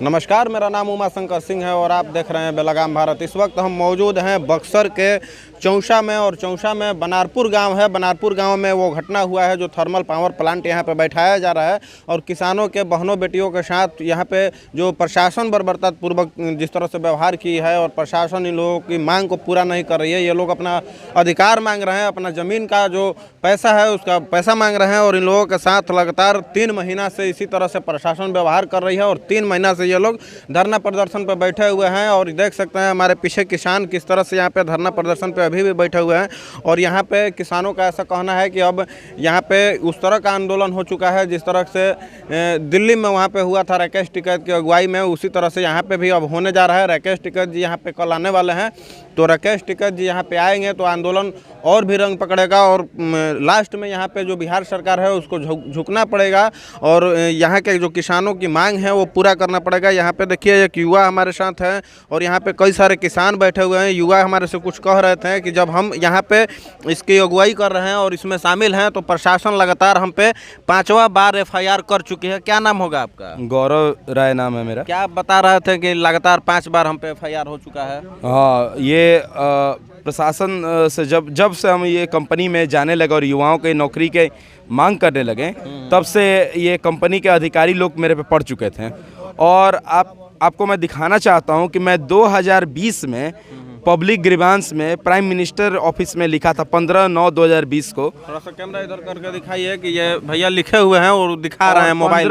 नमस्कार, मेरा नाम उमा शंकर सिंह है और आप देख रहे हैं बेलगाम भारत। इस वक्त हम मौजूद हैं बक्सर के चौसा में और चौसा में बनारपुर गांव है। बनारपुर गांव में वो घटना हुआ है जो थर्मल पावर प्लांट यहां पे बैठाया जा रहा है और किसानों के बहनों बेटियों के साथ यहां पे जो प्रशासन बर्बरतापूर्वक जिस तरह से व्यवहार की है और प्रशासन इन लोगों की मांग को पूरा नहीं कर रही है। ये लोग अपना अधिकार मांग रहे हैं, अपना ज़मीन का जो पैसा है उसका पैसा मांग रहे हैं और इन लोगों के साथ लगातार 3 महीना से इसी तरह से प्रशासन व्यवहार कर रही है और 3 महीना से ये लोग धरना प्रदर्शन पर बैठे हुए हैं। और देख सकते हैं हमारे पीछे किसान किस तरह से यहाँ पे धरना प्रदर्शन पे अभी भी बैठे हुए हैं। और यहाँ पे किसानों का ऐसा कहना है कि अब यहाँ पे उस तरह का आंदोलन हो चुका है जिस तरह से दिल्ली में वहाँ पे हुआ था राकेश टिकैत की अगुवाई में, उसी तरह से यहाँ पे भी अब होने जा रहा है। राकेश टिकैत जी यहाँ पे कल आने वाले हैं, तो राकेश टिकैत जी यहाँ पे आएंगे तो आंदोलन और भी रंग पकड़ेगा और लास्ट में यहाँ पे जो बिहार सरकार है उसको झुकना पड़ेगा और यहाँ के जो किसानों की मांग है वो पूरा करना पड़ेगा। यहाँ पे देखिए एक युवा हमारे साथ है और यहाँ पे कई सारे किसान बैठे हुए हैं। युवा हमारे से कुछ कह रहे थे कि जब हम यहाँ पे इसकी अगुवाई कर रहे हैं और इसमें शामिल हैं तो प्रशासन लगातार हम पे 5वां बार FIR कर चुकी है। क्या नाम होगा आपका? गौरव राय नाम है मेरा। क्या आप बता रहे थे कि लगातार 5 बार हम पे FIR हो चुका है? हाँ, ये प्रशासन से जब से हम ये कंपनी में जाने लगे और युवाओं के नौकरी के मांग करने लगे तब से ये कंपनी के अधिकारी लोग मेरे पे पड़ चुके थे। और आपको मैं दिखाना चाहता हूँ कि मैं 2020 में पब्लिक ग्रीवांस में प्राइम मिनिस्टर ऑफिस में लिखा था 15/9/2020 को। थोड़ा सा कैमरा इधर करके दिखाइए कि ये भैया लिखे हुए हैं और दिखा रहे हैं मोबाइल।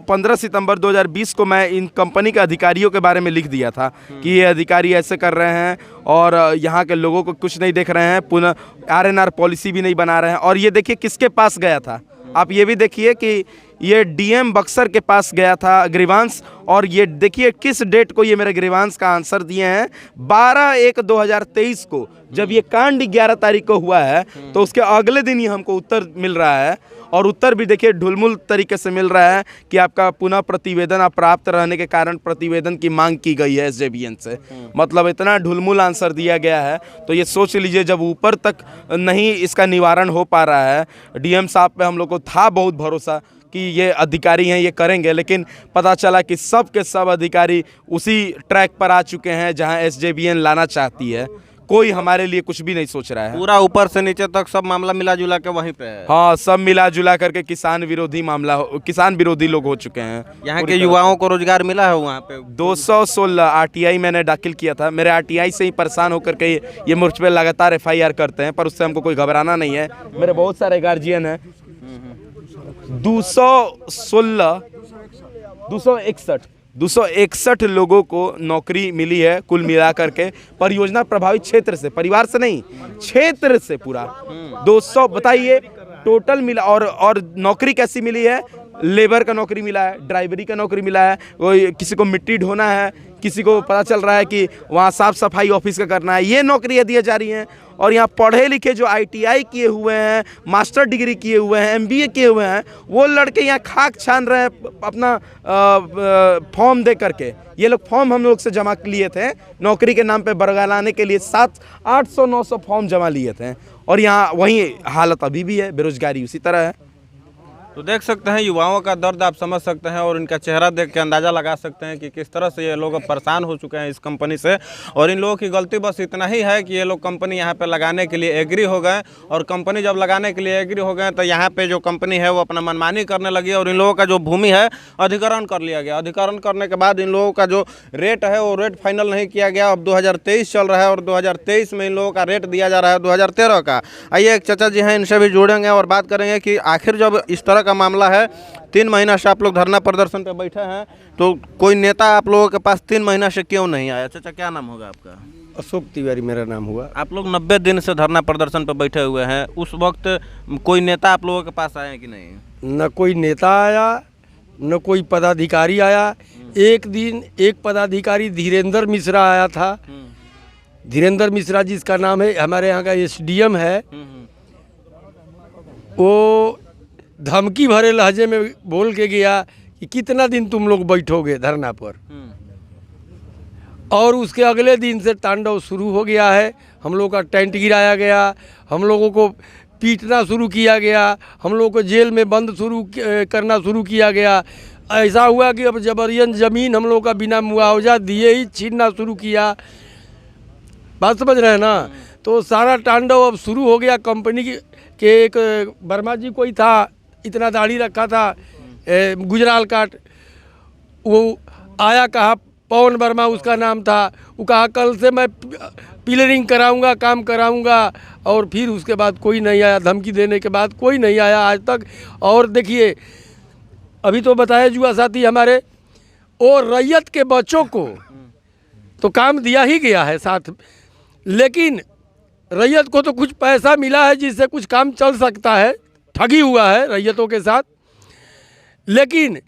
15 सितंबर 2020 को मैं इन कंपनी के अधिकारियों के बारे में लिख दिया था कि ये अधिकारी ऐसे कर रहे हैं और यहाँ के लोगों को कुछ नहीं देख रहे हैं, पुनः RNR पॉलिसी भी नहीं बना रहे हैं। और ये देखिए किसके पास गया था, आप ये भी देखिए कि ये DM बक्सर के पास गया था ग्रीवांस। और ये देखिए किस डेट को ये मेरे ग्रीवांस का आंसर दिए हैं, 12/1/2023 को। जब ये कांड 11 तारीख को हुआ है तो उसके अगले दिन ही हमको उत्तर मिल रहा है और उत्तर भी देखिए ढुलमुल तरीके से मिल रहा है कि आपका पुनः प्रतिवेदन अप्राप्त रहने के कारण प्रतिवेदन की मांग की गई है SJVN से। मतलब इतना ढुलमुल आंसर दिया गया है तो ये सोच लीजिए जब ऊपर तक नहीं इसका निवारण हो पा रहा है। DM साहब पे हम लोग को था बहुत भरोसा कि ये अधिकारी हैं ये करेंगे, लेकिन पता चला कि सब के सब अधिकारी उसी ट्रैक पर आ चुके हैं जहां SJVN लाना चाहती है। कोई हमारे लिए कुछ भी नहीं सोच रहा है। पूरा ऊपर से नीचे तक सब मामला मिला जुला के वहीं पे है। हाँ, सब मिला जुला करके किसान विरोधी मामला, किसान विरोधी लोग हो चुके हैं। यहाँ के युवाओं को रोजगार मिला है वहाँ पे? 216 RTI मैंने दाखिल किया था। मेरे RTI से ही परेशान होकर के ये मुझ पे लगातार FIR करते हैं, पर उससे हमको कोई घबराना नहीं है। मेरे बहुत सारे गार्जियन हैं। 261 लोगों को नौकरी मिली है कुल मिलाकर के, परियोजना प्रभावित क्षेत्र से, परिवार से नहीं, क्षेत्र से पूरा 200 बताइए टोटल मिला। और नौकरी कैसी मिली है? लेबर का नौकरी मिला है, ड्राइवरी का नौकरी मिला है, कोई किसी को मिट्टी ढोना है, किसी को पता चल रहा है कि वहाँ साफ सफाई ऑफिस का करना है, ये नौकरियाँ दी जा रही हैं। और यहाँ पढ़े लिखे जो ITI किए हुए हैं, मास्टर डिग्री किए हुए हैं, MBA किए हुए हैं, वो लड़के यहाँ खाक छान रहे हैं अपना फॉर्म दे करके। ये लोग फॉर्म हम लोग से जमा लिए थे नौकरी के नाम पे बरगलाने के लिए, 700-800-900 फॉर्म जमा लिए थे। और यहाँ वही हालत अभी भी है, बेरोजगारी उसी तरह है। तो देख सकते हैं युवाओं का दर्द आप समझ सकते हैं और इनका चेहरा देख के अंदाज़ा लगा सकते हैं कि किस तरह से ये लोग परेशान हो चुके हैं इस कंपनी से। और इन लोगों की गलती बस इतना ही है कि ये लोग कंपनी यहाँ पे लगाने के लिए एग्री हो गए और कंपनी जब लगाने के लिए एग्री हो गए तो यहाँ पे जो कंपनी है वो अपना मनमानी करने लगी और इन लोगों का जो भूमि है अधिग्रहण कर लिया गया। अधिग्रहण करने के बाद इन लोगों का जो रेट है वो रेट फाइनल नहीं किया गया। अब 2023 चल रहा है और 2023 में इन लोगों का रेट दिया जा रहा है 2013 का। आइए एक चाचा जी हैं, इनसे भी जुड़ेंगे और बात करेंगे कि आखिर जब इस तरह का मामला है, 3 महीना से आप लोग धरना प्रदर्शन पे बैठे हैं, तो कोई नेता आप लोगों के पास 3 महीना से क्यों नहीं आया? चाचा क्या नाम होगा आपका? अशोक तिवारी मेरा नाम हुआ। आप लोग 90 दिन से धरना प्रदर्शन पे बैठे हुए हैं, उस वक्त कोई नेता आप लोगों के पास आए कि नहीं? न कोई नेता आया, न कोई पदाधिकारी आया। एक दिन एक पदाधिकारी धीरेन्द्र मिश्रा आया था। धीरेन्द्र मिश्रा जिसका नाम है, हमारे यहाँ का SDM है, वो धमकी भरे लहजे में बोल के गया कि कितना दिन तुम लोग बैठोगे धरना पर। और उसके अगले दिन से तांडव शुरू हो गया है। हम लोग का टेंट गिराया गया, हम लोगों को पीटना शुरू किया गया, हम लोग को जेल में बंद करना शुरू किया गया। ऐसा हुआ कि अब जबरन ज़मीन हम लोग का बिना मुआवजा दिए ही छीनना शुरू किया। बात समझ रहे हैं ना। तो सारा तांडव अब शुरू हो गया। कंपनी के एक वर्मा जी कोई था, इतना दाढ़ी रखा था, गुजराल काट, वो आया, कहा पवन वर्मा उसका नाम था। वो कहा कल से मैं पिलरिंग कराऊंगा, काम कराऊंगा, और फिर उसके बाद कोई नहीं आया। धमकी देने के बाद कोई नहीं आया आज तक। और देखिए अभी तो बताया जुआ साथी हमारे, और रैयत के बच्चों को तो काम दिया ही गया है साथ, लेकिन रैयत को तो कुछ पैसा मिला है जिससे कुछ काम चल सकता है। ठगी हुआ है रैयतों के साथ, लेकिन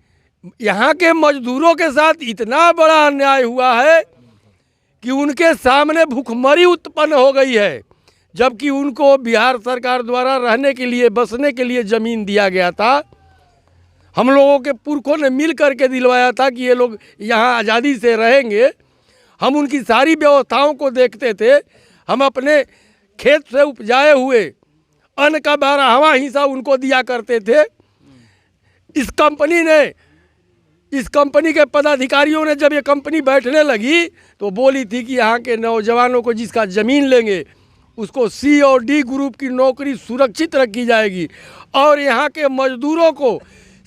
यहाँ के मजदूरों के साथ इतना बड़ा अन्याय हुआ है कि उनके सामने भूखमरी उत्पन्न हो गई है। जबकि उनको बिहार सरकार द्वारा रहने के लिए, बसने के लिए ज़मीन दिया गया था। हम लोगों के पुरखों ने मिल करके दिलवाया था कि ये लोग यहाँ आज़ादी से रहेंगे। हम उनकी सारी व्यवस्थाओं को देखते थे। हम अपने खेत से उपजाए हुए अन्न का 12वां हिस्सा उनको दिया करते थे। इस कंपनी के पदाधिकारियों ने जब ये कंपनी बैठने लगी तो बोली थी कि यहाँ के नौजवानों को जिसका ज़मीन लेंगे उसको सी और डी ग्रुप की नौकरी सुरक्षित रखी जाएगी, और यहाँ के मजदूरों को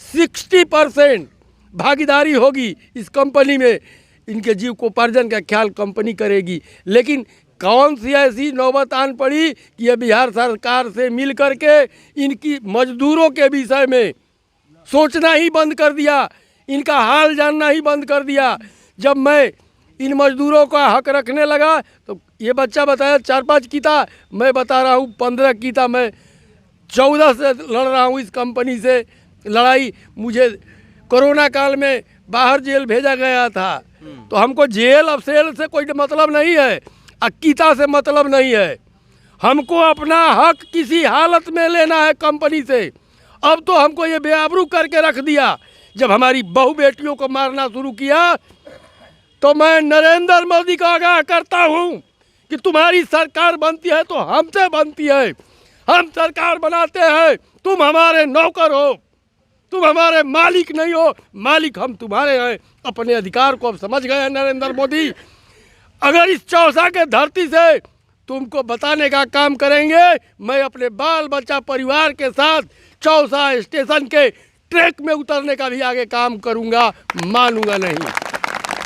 60% भागीदारी होगी इस कंपनी में। इनके जीविकोपार्जन का ख्याल कंपनी करेगी। लेकिन कौन सी ऐसी नौबत आन पड़ी कि ये बिहार सरकार से मिल करके इनकी मजदूरों के विषय में सोचना ही बंद कर दिया, इनका हाल जानना ही बंद कर दिया। जब मैं इन मजदूरों का हक रखने लगा तो ये बच्चा बताया 4-5 की था, मैं बता रहा हूँ 15 की था। मैं 14 से लड़ रहा हूँ इस कंपनी से लड़ाई। मुझे कोरोना काल में बाहर जेल भेजा गया था। तो हमको जेल अब सेल से कोई मतलब नहीं है, अकीता से मतलब नहीं है। हमको अपना हक किसी हालत में लेना है कंपनी से। अब तो हमको ये बेआबरू करके रख दिया। जब हमारी बहू बेटियों को मारना शुरू किया तो मैं नरेंद्र मोदी को आगाह करता हूँ कि तुम्हारी सरकार बनती है तो हमसे बनती है। हम सरकार बनाते हैं, तुम हमारे नौकर हो, तुम हमारे मालिक नहीं हो। मालिक हम तुम्हारे हैं। अपने अधिकार को अब समझ गए हैं नरेंद्र मोदी। अगर इस चौसा के धरती से तुमको बताने का काम करेंगे, मैं अपने बाल बच्चा परिवार के साथ चौसा स्टेशन के ट्रैक में उतरने का भी आगे काम करूंगा, मानूंगा नहीं।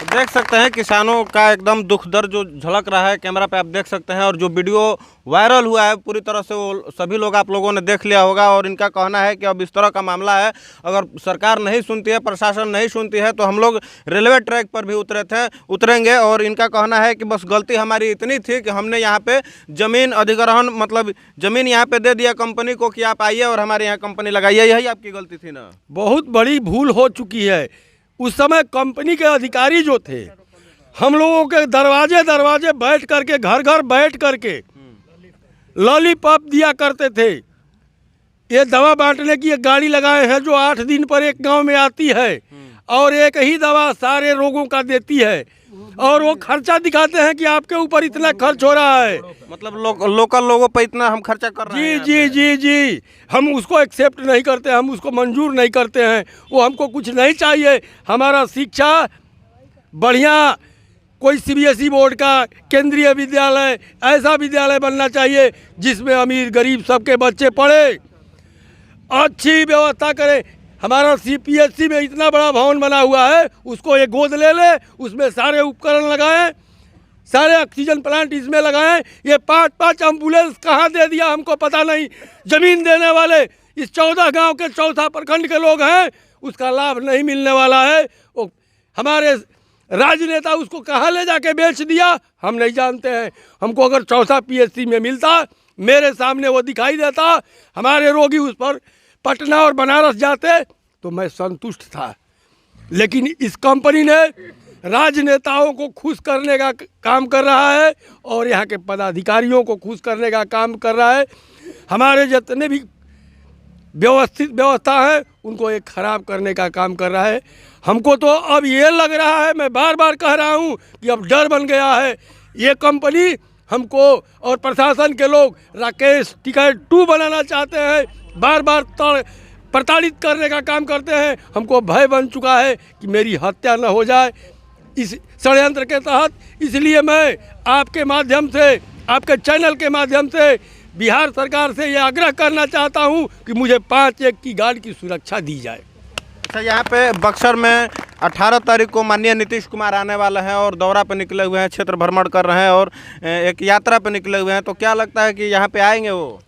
देख सकते हैं किसानों का एकदम दुख दर्द जो झलक रहा है कैमरा पे आप देख सकते हैं। और जो वीडियो वायरल हुआ है पूरी तरह से वो सभी लोग आप लोगों ने देख लिया होगा। और इनका कहना है कि अब इस तरह का मामला है, अगर सरकार नहीं सुनती है, प्रशासन नहीं सुनती है, तो हम लोग रेलवे ट्रैक पर भी उतरेंगे। और इनका कहना है कि बस गलती हमारी इतनी थी कि हमने यहाँ पे ज़मीन अधिग्रहण, मतलब ज़मीन यहाँ पे दे दिया कंपनी को कि आप आइए और हमारे यहाँ कंपनी लगाइए, यही आपकी गलती थी ना। बहुत बड़ी भूल हो चुकी है। उस समय कंपनी के अधिकारी जो थे, हम लोगों के दरवाजे बैठ करके, घर बैठ करके लॉलीपॉप दिया करते थे। ये दवा बांटने की एक गाड़ी लगाए हैं जो 8 दिन पर एक गांव में आती है और एक ही दवा सारे रोगों का देती है। और वो खर्चा दिखाते हैं कि आपके ऊपर इतना खर्च हो रहा है, मतलब लोकल लोगों पर इतना हम खर्चा कर रहे हैं। जी, हम उसको एक्सेप्ट नहीं करते, हम उसको मंजूर नहीं करते हैं। वो हमको कुछ नहीं चाहिए। हमारा शिक्षा बढ़िया, कोई CBSE बोर्ड का केंद्रीय विद्यालय, ऐसा विद्यालय बनना चाहिए जिसमें अमीर गरीब सबके बच्चे पढ़े, अच्छी व्यवस्था करें। हमारा CPSC में इतना बड़ा भवन बना हुआ है, उसको एक गोद ले ले, उसमें सारे उपकरण लगाएं, सारे ऑक्सीजन प्लांट इसमें लगाएं। ये 5-5 एम्बुलेंस कहाँ दे दिया हमको पता नहीं। ज़मीन देने वाले इस 14 गांव के चौसा प्रखंड के लोग हैं, उसका लाभ नहीं मिलने वाला है। वो हमारे राजनेता उसको कहाँ ले जाके बेच दिया हम नहीं जानते हैं। हमको अगर चौसा PSC में मिलता, मेरे सामने वो दिखाई देता, हमारे रोगी उस पर पटना और बनारस जाते तो मैं संतुष्ट था। लेकिन इस कंपनी ने राजनेताओं को खुश करने का काम कर रहा है और यहाँ के पदाधिकारियों को खुश करने का काम कर रहा है। हमारे जितने भी व्यवस्था है उनको एक ख़राब करने का काम कर रहा है। हमको तो अब ये लग रहा है, मैं बार बार कह रहा हूँ कि अब डर बन गया है। ये कंपनी हमको और प्रशासन के लोग राकेश टिकैत 2 बनाना चाहते हैं। बार बार प्रताड़ित करने का काम करते हैं। हमको भय बन चुका है कि मेरी हत्या न हो जाए इस षड्यंत्र के तहत। इसलिए मैं आपके माध्यम से, आपके चैनल के माध्यम से बिहार सरकार से ये आग्रह करना चाहता हूँ कि मुझे 5-1 की गार्ड की सुरक्षा दी जाए। अच्छा, यहाँ पे बक्सर में 18 तारीख को माननीय नीतीश कुमार आने वाले हैं और दौरा पे निकले हुए हैं, क्षेत्र भ्रमण कर रहे हैं और एक यात्रा पे निकले हुए हैं, तो क्या लगता है कि यहाँ पे आएंगे वो?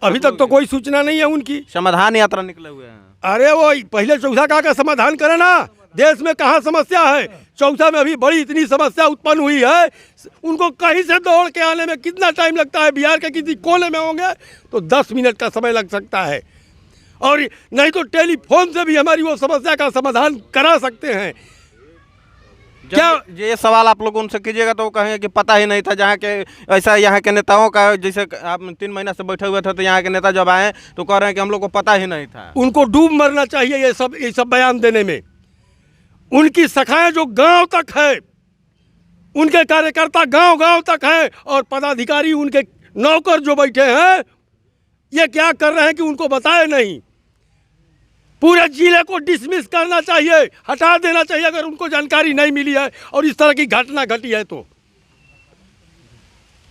अभी तक तो कोई सूचना नहीं है उनकी। समाधान यात्रा निकले हुए हैं। अरे वो पहले चौसा का समाधान करे ना, देश में कहाँ समस्या है। चौसा में अभी बड़ी इतनी समस्या उत्पन्न हुई है, उनको कहीं से दौड़ के आने में कितना टाइम लगता है। बिहार के किसी कोने में होंगे तो 10 मिनट का समय लग सकता है, और नहीं तो टेलीफोन से भी हमारी वो समस्या का समाधान करा सकते हैं। क्या ये सवाल आप लोग उनसे कीजिएगा तो वो कहेंगे कि पता ही नहीं था। जहाँ के ऐसा यहाँ के नेताओं का, जैसे आप 3 महीना से बैठे हुए थे तो यहाँ के नेता जब आए तो कह रहे हैं कि हम लोग को पता ही नहीं था। उनको डूब मरना चाहिए ये सब बयान देने में। उनकी शाखाएं जो गांव तक है, उनके कार्यकर्ता गांव तक है, और पदाधिकारी उनके नौकर जो बैठे हैं ये क्या कर रहे हैं कि उनको बताए नहीं। पूरे जिले को डिसमिस करना चाहिए, हटा देना चाहिए अगर उनको जानकारी नहीं मिली है और इस तरह की घटना घटी है तो।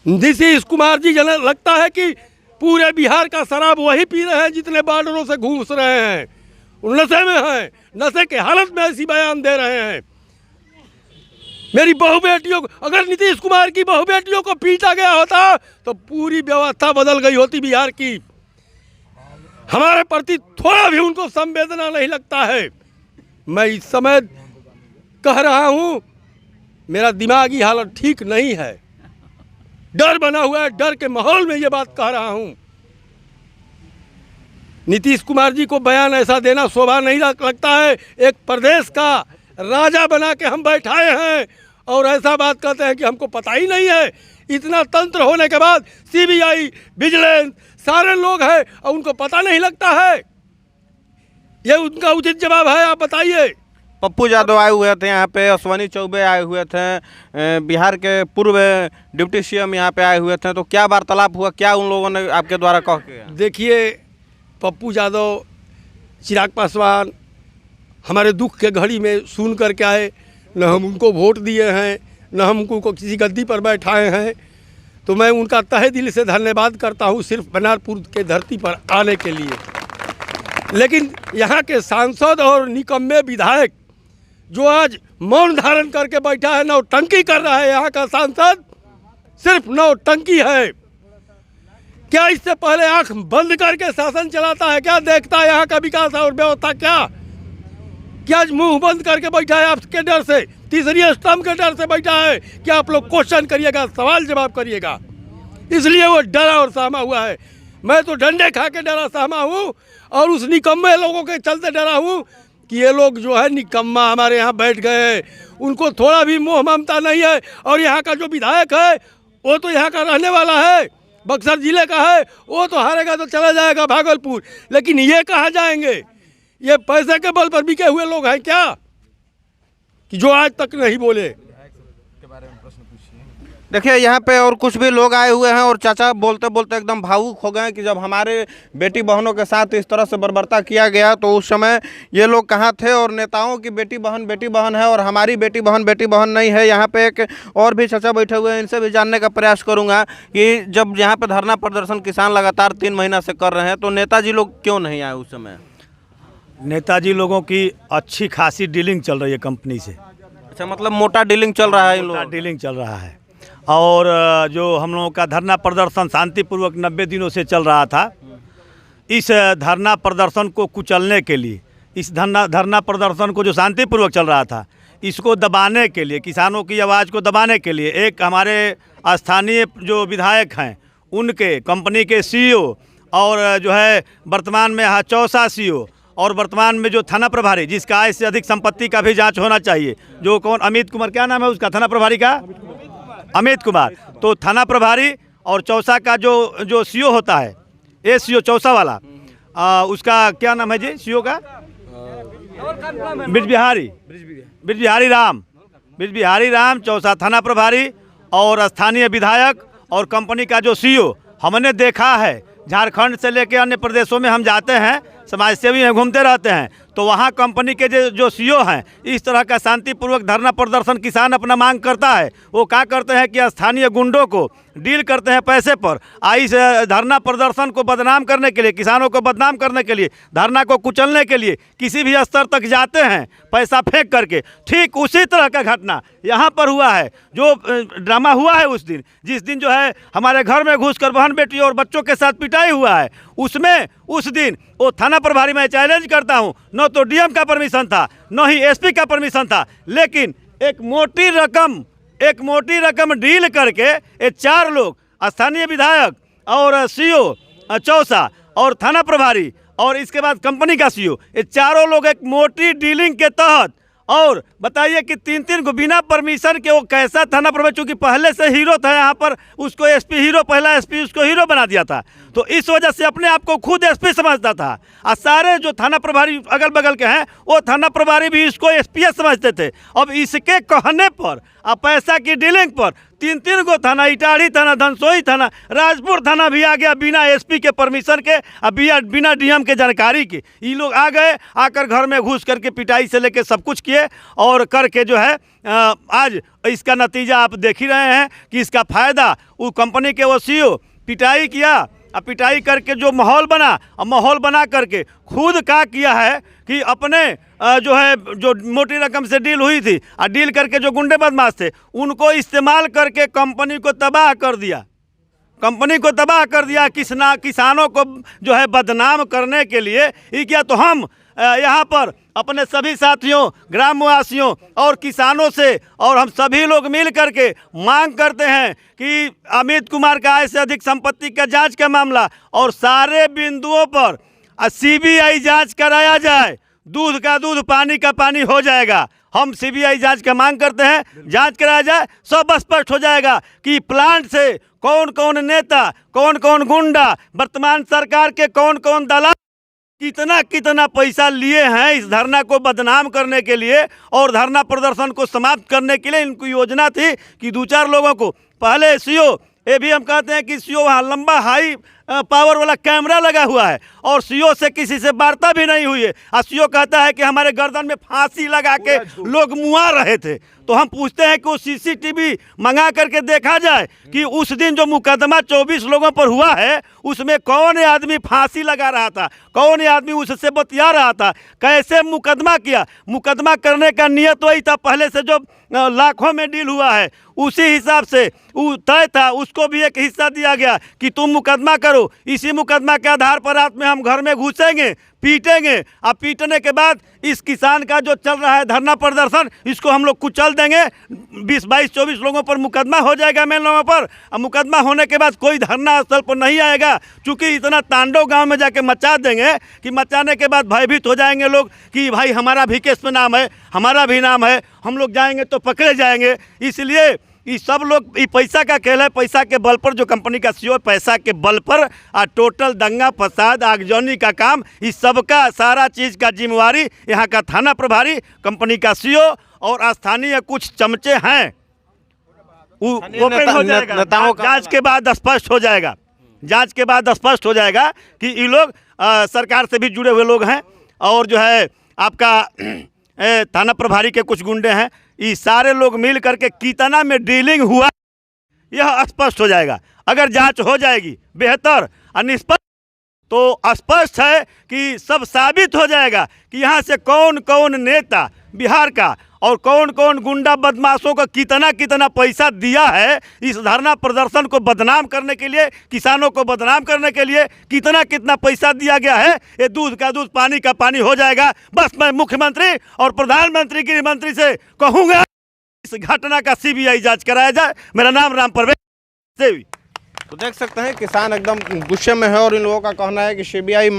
नीतीश कुमार जी लगता है कि पूरे बिहार का शराब वही पी रहे हैं जितने बॉर्डरों से घूस रहे हैं, नशे में हैं, नशे के हालत में ऐसी बयान दे रहे हैं। मेरी बहू बेटियों को, अगर नीतीश कुमार की बहू बेटियों को पीटा गया होता तो पूरी व्यवस्था बदल गई होती बिहार की। हमारे प्रति थोड़ा भी उनको संवेदना नहीं लगता है। मैं इस समय कह रहा हूँ, मेरा दिमागी हालत ठीक नहीं है, डर बना हुआ है, डर के माहौल में ये बात कह रहा हूँ। नीतीश कुमार जी को बयान ऐसा देना शोभा नहीं लगता है। एक प्रदेश का राजा बना के हम बैठाए हैं और ऐसा बात कहते हैं कि हमको पता ही नहीं है। इतना तंत्र होने के बाद सीबीआई, विजिलेंस सारे लोग हैं और उनको पता नहीं लगता है। ये उनका उचित जवाब है, आप बताइए। पप्पू यादव आए हुए थे यहाँ पे, अश्वनी चौबे आए हुए थे, बिहार के पूर्व डिप्टी सीएम यहाँ पे आए हुए थे, तो क्या वार्तालाप हुआ, क्या उन लोगों ने आपके द्वारा कह के? देखिए, पप्पू यादव, चिराग पासवान हमारे दुख के घड़ी में सुन कर के आए। न हम उनको वोट दिए हैं, न हम उनको किसी गद्दी पर बैठाए हैं, तो मैं उनका तहे दिल से धन्यवाद करता हूँ सिर्फ बनारपुर के धरती पर आने के लिए। लेकिन यहाँ के सांसद और निकम्मे विधायक जो आज मौन धारण करके बैठा है, नौटंकी कर रहा है। यहाँ का सांसद सिर्फ नौटंकी है। क्या इससे पहले आंख बंद करके शासन चलाता है? क्या देखता है यहाँ का विकास और व्यवस्था? क्या मुंह बंद करके बैठा है आपके डर से, तीसरी स्तंभ के डर से बैठा है? क्या आप लोग क्वेश्चन करिएगा, सवाल जवाब करिएगा? इसलिए वो डरा और सहमा हुआ है। मैं तो डंडे खा के डरा सहमा हूँ और उस निकम्मे लोगों के चलते डरा हूँ कि ये लोग जो है निकम्मा हमारे यहाँ बैठ गए हैं, उनको थोड़ा भी मोह ममता नहीं है। और यहाँ का जो विधायक है वो तो यहाँ का रहने वाला है, बक्सर जिले का है, वो तो हारेगा तो चला जाएगा भागलपुर। लेकिन ये कहाँ जाएंगे? ये पैसे के बल पर बिके हुए लोग हैं क्या, कि जो आज तक नहीं बोले? देखिए, यहाँ पे और कुछ भी लोग आए हुए हैं और चाचा बोलते बोलते एकदम भावुक हो गए कि जब हमारे बेटी बहनों के साथ इस तरह से बर्बरता किया गया तो उस समय ये लोग कहाँ थे। और नेताओं की बेटी बहन है और हमारी बेटी बहन नहीं है। यहाँ पे एक और भी चाचा बैठे हुए हैं, इनसे भी जानने का प्रयास करूँगा कि जब यहाँ पे धरना प्रदर्शन किसान लगातार 3 महीना से कर रहे हैं तो नेताजी लोग क्यों नहीं आए उस समय? नेताजी लोगों की अच्छी खासी डीलिंग चल रही है कंपनी से। अच्छा, मतलब मोटा डीलिंग चल रहा है इन लोगों? डीलिंग चल रहा है। और जो हम लोगों का धरना प्रदर्शन शांतिपूर्वक 90 दिनों से चल रहा था, इस धरना प्रदर्शन को कुचलने के लिए, इस धरना प्रदर्शन को जो शांतिपूर्वक चल रहा था इसको दबाने के लिए, किसानों की आवाज़ को दबाने के लिए एक हमारे स्थानीय जो विधायक हैं उनके, कंपनी के सीईओ और जो है वर्तमान में चौसा सीईओ और वर्तमान में जो थाना प्रभारी, जिसका आय से अधिक संपत्ति का भी जांच होना चाहिए, जो कौन, अमित कुमार, क्या नाम है उसका, थाना प्रभारी का अमित कुमार। तो थाना प्रभारी और चौसा का जो सीईओ होता है, ये सीईओ चौसा वाला, उसका क्या नाम है जी सीईओ का? बिजबिहारी राम चौसा थाना प्रभारी और स्थानीय विधायक और कंपनी का जो सीईओ। हमने देखा है, झारखंड से लेकर अन्य प्रदेशों में हम जाते हैं समाजसेवी हैं, घूमते रहते हैं, तो वहाँ कंपनी के जो सीईओ हैं इस तरह का शांतिपूर्वक धरना प्रदर्शन किसान अपना मांग करता है, वो क्या करते हैं कि स्थानीय गुंडों को डील करते हैं पैसे पर। इस धरना प्रदर्शन को बदनाम करने के लिए, किसानों को बदनाम करने के लिए, धरना को कुचलने के लिए किसी भी स्तर तक जाते हैं पैसा फेंक करके। ठीक उसी तरह का घटना यहाँ पर हुआ है। जो ड्रामा हुआ है उस दिन, जिस दिन जो है हमारे घर में घुसकर बहन बेटी और बच्चों के साथ पिटाई हुआ है, उसमें उस दिन वो थाना प्रभारी, मैं चैलेंज करता हूँ, न तो डीएम का परमिशन था, न ही एसपी का परमिशन था, लेकिन एक मोटी रकम डील करके ये 4 लोग, स्थानीय विधायक और सीईओ चौसा और थाना प्रभारी और इसके बाद कंपनी का सीईओ, ये चारों लोग एक मोटी डीलिंग के तहत, और बताइए कि 3-3 को बिना परमिशन के वो कैसा थाना प्रभारी, चूंकि पहले से हीरो था यहाँ पर, उसको एसपी हीरो, पहला एसपी उसको हीरो बना दिया था, तो इस वजह से अपने आप को खुद एसपी समझता था। और सारे जो थाना प्रभारी अगल बगल के हैं वो थाना प्रभारी भी इसको एसपी समझते थे। अब इसके कहने पर और पैसा की डीलिंग पर 3-3 को थाना, इटाढ़ी थाना, धनसोई थाना, राजपुर थाना भी आ गया बिना एसपी के परमिशन के और बिना डीएम के जानकारी के। ये लोग आ गए, आकर घर में घुस करके पिटाई से लेके सब कुछ किए और करके जो है आज इसका नतीजा आप देख ही रहे हैं कि इसका फ़ायदा वो कंपनी के वो सीईओ पिटाई किया और पिटाई करके जो माहौल बना, और माहौल बना करके खुद क्या किया है कि अपने जो है जो मोटी रकम से डील हुई थी और डील करके जो गुंडे बदमाश थे उनको इस्तेमाल करके कंपनी को तबाह कर दिया। किसानों को जो है बदनाम करने के लिए ये किया। तो हम यहाँ पर अपने सभी साथियों, ग्रामवासियों और किसानों से और हम सभी लोग मिल करके मांग करते हैं कि अमित कुमार का आय से अधिक संपत्ति का जांच का मामला और सारे बिंदुओं पर सीबीआई जांच कराया जाए। दूध का दूध, पानी का पानी हो जाएगा। हम सीबीआई जांच का मांग करते हैं, जांच कराया जाए, सब स्पष्ट हो जाएगा कि प्लांट से कौन कौन नेता, कौन कौन गुंडा, वर्तमान सरकार के कौन कौन दलाल कितना पैसा लिए हैं इस धरना को बदनाम करने के लिए और धरना प्रदर्शन को समाप्त करने के लिए। इनकी योजना थी कि 2-4 लोगों को पहले सीईओ, ये भी हम कहते हैं कि सीईओ वहाँ लंबा हाई पावर वाला कैमरा लगा हुआ है और सीईओ से किसी से वार्ता भी नहीं हुई है, और सीईओ कहता है कि हमारे गर्दन में फांसी लगा के लोग मुआ रहे थे। तो हम पूछते हैं कि वो सीसीटीवी मंगा करके देखा जाए कि उस दिन जो मुकदमा 24 लोगों पर हुआ है उसमें कौन आदमी फांसी लगा रहा था, कौन आदमी उससे बतिया रहा था, कैसे मुकदमा किया। मुकदमा करने का नियत वही था, पहले से जो लाखों में डील हुआ है उसी हिसाब से तय था, उसको भी एक हिस्सा दिया गया कि तुम मुकदमा करो। इसी मुकदमा के आधार पर रात में हम घर में घुसेंगे, पीटेंगे, और पीटने के बाद इस किसान का जो चल रहा है धरना प्रदर्शन, इसको हम लोग कुचल देंगे। 20-22-24 लोगों पर मुकदमा हो जाएगा, मेन लोगों पर। और मुकदमा होने के बाद कोई धरना स्थल पर नहीं आएगा, क्योंकि इतना तांडव गांव में जाके मचा देंगे कि मचाने के बाद भयभीत हो जाएंगे लोग कि भाई हमारा भी केस में नाम है, हमारा भी नाम है, हम लोग जाएंगे तो पकड़े जाएंगे। इसलिए ये सब लोग, ये पैसा का खेल है, पैसा के बल पर जो कंपनी का सीईओ पैसा के बल पर टोटल दंगा फसाद आगजनी का काम, इस सब का सारा चीज़ का जिम्मेवारी यहाँ का थाना प्रभारी, कंपनी का सीईओ और स्थानीय कुछ चमचे हैं। ओपन हो जाएगा, जांच के बाद स्पष्ट हो जाएगा, जांच के बाद स्पष्ट हो जाएगा कि ये लोग सरकार से भी जुड़े हुए लोग हैं और जो है आपका थाना प्रभारी के कुछ गुंडे हैं। ये सारे लोग मिल करके कितना में डीलिंग हुआ यह स्पष्ट हो जाएगा। अगर जांच हो जाएगी बेहतर और निष्पक्ष, तो स्पष्ट है कि सब साबित हो जाएगा कि यहाँ से कौन कौन नेता बिहार का और कौन कौन गुंडा बदमाशों को कितना पैसा दिया है इस धरना प्रदर्शन को बदनाम करने के लिए, किसानों को बदनाम करने के लिए कितना पैसा दिया गया है। ये दूध का दूध, पानी का पानी हो जाएगा। बस मैं मुख्यमंत्री और प्रधानमंत्री, गृह मंत्री से कहूँगा इस घटना का सीबीआई जांच कराया जाए। मेरा नाम राम परवेश देवी। तो देख सकते हैं किसान एकदम गुस्से में है और इन लोगों का कहना है कि सीबीआई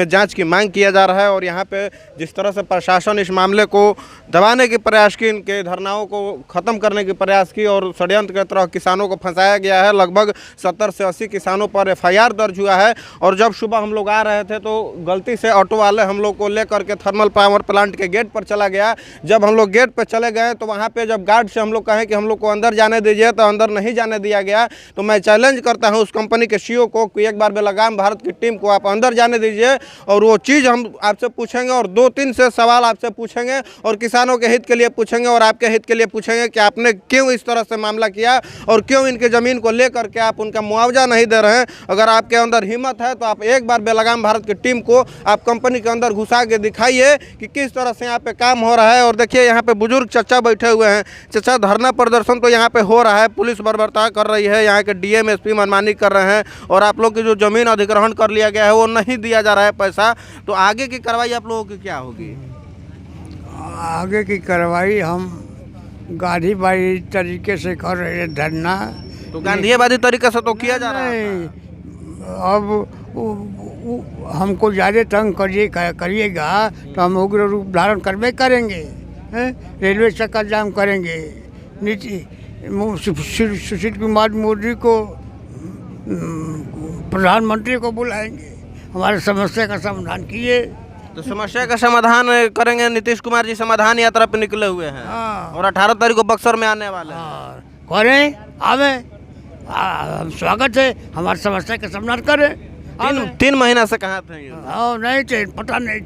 जांच की मांग किया जा रहा है। और यहाँ पे जिस तरह से प्रशासन इस मामले को दबाने के प्रयास की, इनके धरनाओं को ख़त्म करने की प्रयास की और षड्यंत्र के तरह किसानों को फंसाया गया है। लगभग 70 से 80 किसानों पर FIR दर्ज हुआ है। और जब सुबह हम लोग आ रहे थे तो गलती से ऑटो वाले हम लोग को लेकर के थर्मल पावर प्लांट के गेट पर चला गया। जब हम लोग गेट पर चले गए तो वहाँ पर जब गार्ड से हम लोग कहें कि हम लोग को अंदर जाने दीजिए, तो अंदर नहीं जाने दिया गया। तो मैं चैलेंज करता करता हूं उस कंपनी के सीईओ को कि एक बार बेलगाम भारत की टीम को आप अंदर जाने दीजिए और वो चीज़ हम आपसे पूछेंगे और 2-3 से सवाल आपसे पूछेंगे और किसानों के हित के लिए पूछेंगे और आपके हित के लिए पूछेंगे कि आपने क्यों इस तरह से मामला किया और क्यों इनकी ज़मीन को लेकर के आप उनका मुआवजा नहीं दे रहे हैं। अगर आपके अंदर हिम्मत है तो आप एक बार बेलगाम भारत की टीम को आप कंपनी के अंदर घुसा के दिखाइए कि किस तरह से यहाँ पे काम हो रहा है। और देखिए यहाँ पे बुजुर्ग चचा बैठे हुए हैं। चचा, धरना प्रदर्शन तो यहाँ पे हो रहा है, पुलिस बर्बरता कर रही है, यहाँ के डीएम एसपी मनमानी कर रहे हैं और आप लोग की जो ज़मीन अधिग्रहण कर लिया गया है वो नहीं दिया जा रहा है पैसा, तो आगे की कार्रवाई आप लोगों की क्या होगी? आगे की कार्रवाई हम गांधीवादी तरीके से कर रहे हैं धरना। तो गांधीवादी तरीके से तो किया जा रहा है। नहीं, अब हमको ज़्यादा तंग करिएगा तो हम उग्र रूप धारण करबे करेंगे, रेलवे चक्का जाम करेंगे, सुशील कुमार मोदी को प्रधानमंत्री को बुलाएंगे, हमारे समस्या का समाधान किए। तो समस्या का समाधान करेंगे। नीतीश कुमार जी समाधान यात्रा पे निकले हुए हैं और 18 तारीख को बक्सर में आने वाले हैं। करें, आवे, हम स्वागत है, हमारी समस्या का समाधान करें। 3 महीना से कहाँ थे? नहीं थे, पता नहीं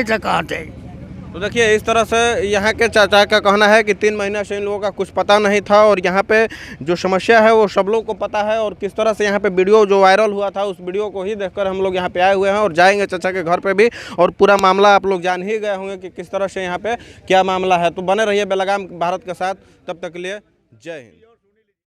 था कहाँ थे। तो देखिए इस तरह से यहाँ के चाचा का कहना है कि 3 महीना से इन लोगों का कुछ पता नहीं था और यहाँ पे जो समस्या है वो सब लोग को पता है। और किस तरह से यहाँ पे वीडियो जो वायरल हुआ था उस वीडियो को ही देखकर हम लोग यहाँ पे आए हुए हैं और जाएंगे चाचा के घर पे भी और पूरा मामला आप लोग जान ही गए होंगे कि किस तरह से यहाँ पे क्या मामला है। तो बने रहिए बेलगाम भारत के साथ, तब तक के लिए जय हिंद।